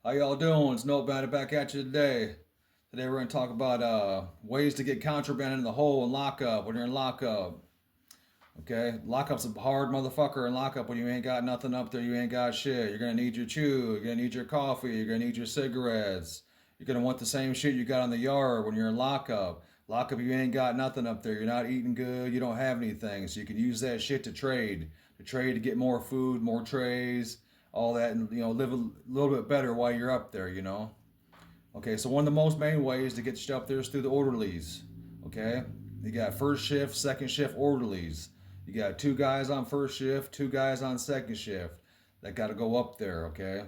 How y'all doing? It's Notebound back at you today. Today we're going to talk about ways to get contraband in the hole and lockup when you're in lockup. Okay, lockup's a hard motherfucker in lockup when you ain't got nothing up there. You ain't got shit. You're gonna need your chew. You're gonna need your coffee. You're gonna need your cigarettes. You're gonna want the same shit you got in the yard when you're in lockup. Lockup, you ain't got nothing up there. You're not eating good. You don't have anything, so you can use that shit to trade. To trade to get more food, more trays, all that, and live a little bit better while you're up there. Okay, so one of the most main ways to get shit up there is through the orderlies. Okay, you got first shift, second shift orderlies. You got two guys on first shift, two guys on second shift that got to go up there. Okay,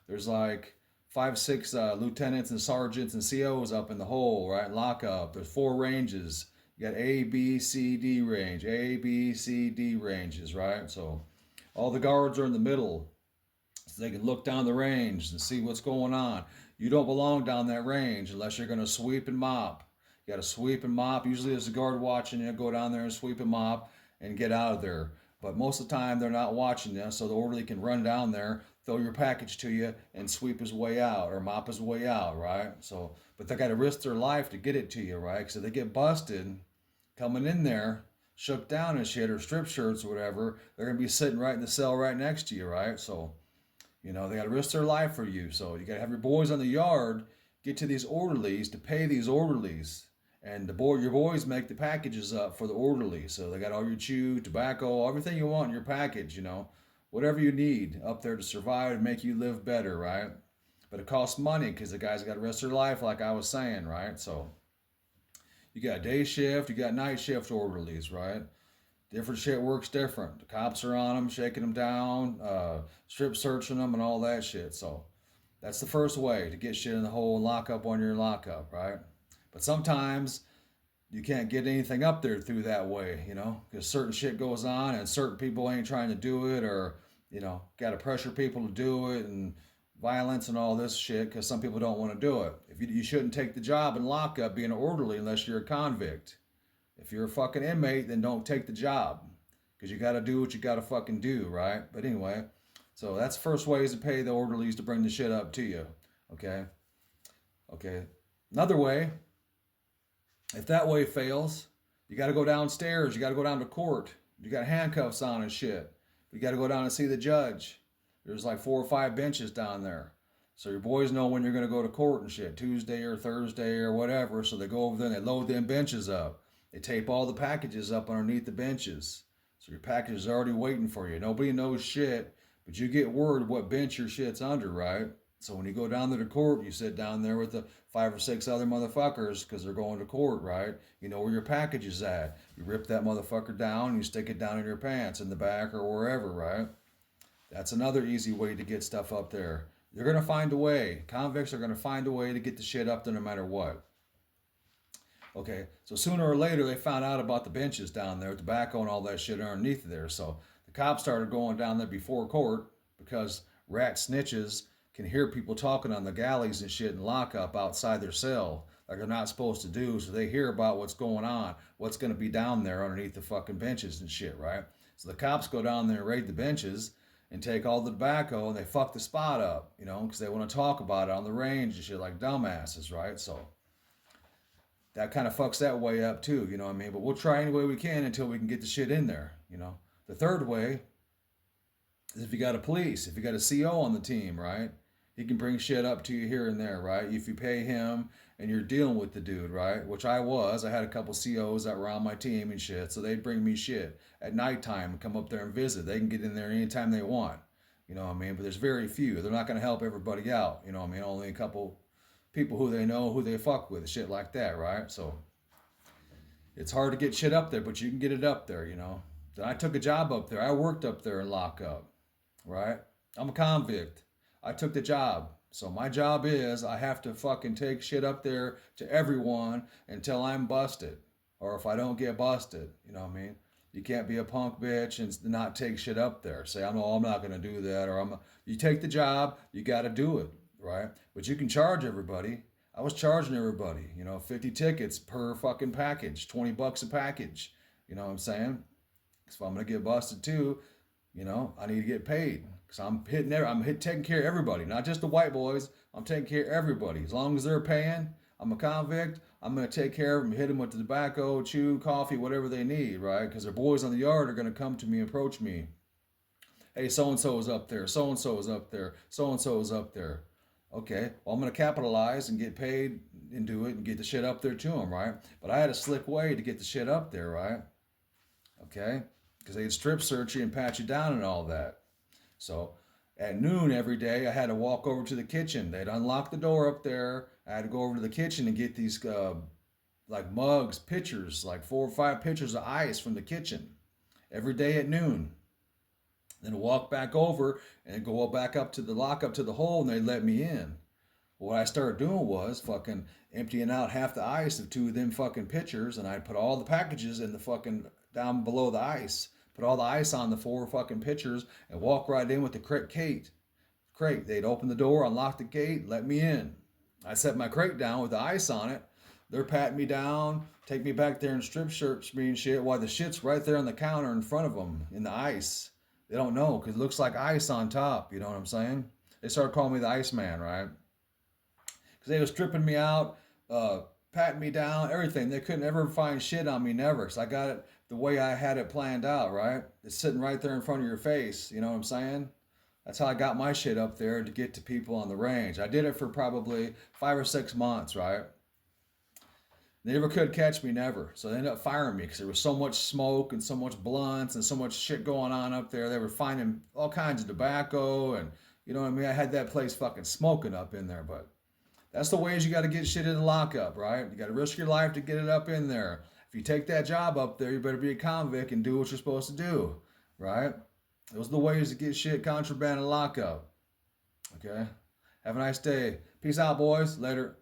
there's like five, six lieutenants and sergeants and COs up in the hole, right? Lockup. There's four ranges. You got A, B, C, D range. A, B, C, D ranges, right? So all the guards are in the middle so they can look down the range and see what's going on. You don't belong down that range unless you're going to sweep and mop. You got to sweep and mop. Usually there's a guard watching you. Go down there and sweep and mop and get out of there. But most of the time they're not watching you, so the orderly can run down there, throw your package to you, and sweep his way out or mop his way out, right? So, but they got to risk their life to get it to you, right? So they get busted coming in there, shook down and shit, or strip shirts or whatever. They're gonna be sitting right in the cell right next to you, right? So they got to risk their life for you. So you got to have your boys on the yard get to these orderlies to pay these orderlies. And your boys make the packages up for the orderlies. So they got all your chew, tobacco, everything you want in your package, whatever you need up there to survive and make you live better, right? But it costs money because the guys got to risk their life, like I was saying, right? So you got day shift, you got night shift orderlies, right? Different shit works different. The cops are on them, shaking them down, strip searching them, and all that shit. So that's the first way to get shit in the hole and lock up when you're in lockup, right? But sometimes you can't get anything up there through that way, because certain shit goes on and certain people ain't trying to do it, or got to pressure people to do it, and violence and all this shit because some people don't want to do it. If you shouldn't take the job in lockup being an orderly unless you're a convict. If you're a fucking inmate, then don't take the job because you got to do what you got to fucking do, right? But anyway, so that's the first ways to pay the orderlies to bring the shit up to you. Okay. Okay. Another way, if that way fails, you got to go downstairs. You got to go down to court. You got handcuffs on and shit. You got to go down and see the judge. There's like 4 or 5 benches down there. So your boys know when you're going to go to court and shit, Tuesday or Thursday or whatever. So they go over there and they load them benches up. They tape all the packages up underneath the benches. So your package is already waiting for you. Nobody knows shit, but you get word what bench your shit's under, right? So when you go down there to court, you sit down there with the 5 or 6 other motherfuckers because they're going to court, right? You know where your package is at. You rip that motherfucker down and you stick it down in your pants in the back or wherever, right? That's another easy way to get stuff up there. You're going to find a way. Convicts are going to find a way to get the shit up there no matter what. Okay, so sooner or later they found out about the benches down there, tobacco and all that shit underneath there. So the cops started going down there before court because rat snitches can hear people talking on the galleys and shit and lockup outside their cell like they're not supposed to do. So they hear about what's going on, what's going to be down there underneath the fucking benches and shit, right? So the cops go down there and raid the benches and take all the tobacco and they fuck the spot up, because they want to talk about it on the range and shit like dumbasses, right? So that kind of fucks that way up too, you know what I mean? But we'll try any way we can until we can get the shit in there. The third way is if you got a police, if you got a CO on the team, right? He can bring shit up to you here and there, right? If you pay him and you're dealing with the dude, right? Which I was. I had a couple COs that were on my team and shit, so they'd bring me shit at nighttime and come up there and visit. They can get in there anytime they want, you know what I mean? But there's very few. They're not going to help everybody out, you know what I mean? Only a couple people who they know, who they fuck with, shit like that, right? So it's hard to get shit up there, but you can get it up there. Then I took a job up there. I worked up there in lockup, right? I'm a convict. I took the job. So my job is I have to fucking take shit up there to everyone until I'm busted. Or if I don't get busted, you know what I mean? You can't be a punk bitch and not take shit up there. Say, I'm not going to do that. You take the job, you got to do it, right? But you can charge everybody. I was charging everybody, 50 tickets per fucking package, $20 a package. You know what I'm saying? Because if I'm going to get busted too, I need to get paid. Because taking care of everybody, not just the white boys. I'm taking care of everybody. As long as they're paying, I'm a convict. I'm going to take care of them, hit them with the tobacco, chew, coffee, whatever they need, right? Because their boys on the yard are going to come to me, approach me. Hey, so and so is up there. So and so is up there. So and so is up there. Okay, well, I'm going to capitalize and get paid and do it and get the shit up there to them, right? But I had a slick way to get the shit up there, right? Okay, because they'd strip search you and pat you down and all that. So at noon every day, I had to walk over to the kitchen. They'd unlock the door up there. I had to go over to the kitchen and get these like mugs, pitchers, like 4 or 5 pitchers of ice from the kitchen every day at noon. Then walk back over and go back up to the lockup to the hole, and they'd let me in. What I started doing was fucking emptying out half the ice of 2 of them fucking pitchers, and I'd put all the packages in the fucking down below the ice. Put all the ice on the 4 fucking pitchers and walk right in with the crate. They'd open the door, unlock the gate, let me in. I set my crate down with the ice on it. They're patting me down, take me back there and strip search me and shit while the shit's right there on the counter in front of them in the ice. They don't know because it looks like ice on top. You know what I'm saying? They started calling me the Iceman, right? Because they were stripping me out, patting me down, everything. They couldn't ever find shit on me, never. So I got it the way I had it planned out, right? It's sitting right there in front of your face. You know what I'm saying? That's how I got my shit up there to get to people on the range. I did it for probably 5 or 6 months, right? They never could catch me, never. So they ended up firing me because there was so much smoke and so much blunts and so much shit going on up there. They were finding all kinds of tobacco and, you know what I mean? I had that place fucking smoking up in there. But that's the ways you got to get shit in the lockup, right? You got to risk your life to get it up in there. If you take that job up there, you better be a convict and do what you're supposed to do, right? Those are the ways to get shit contraband and lockup. Okay? Have a nice day. Peace out, boys. Later.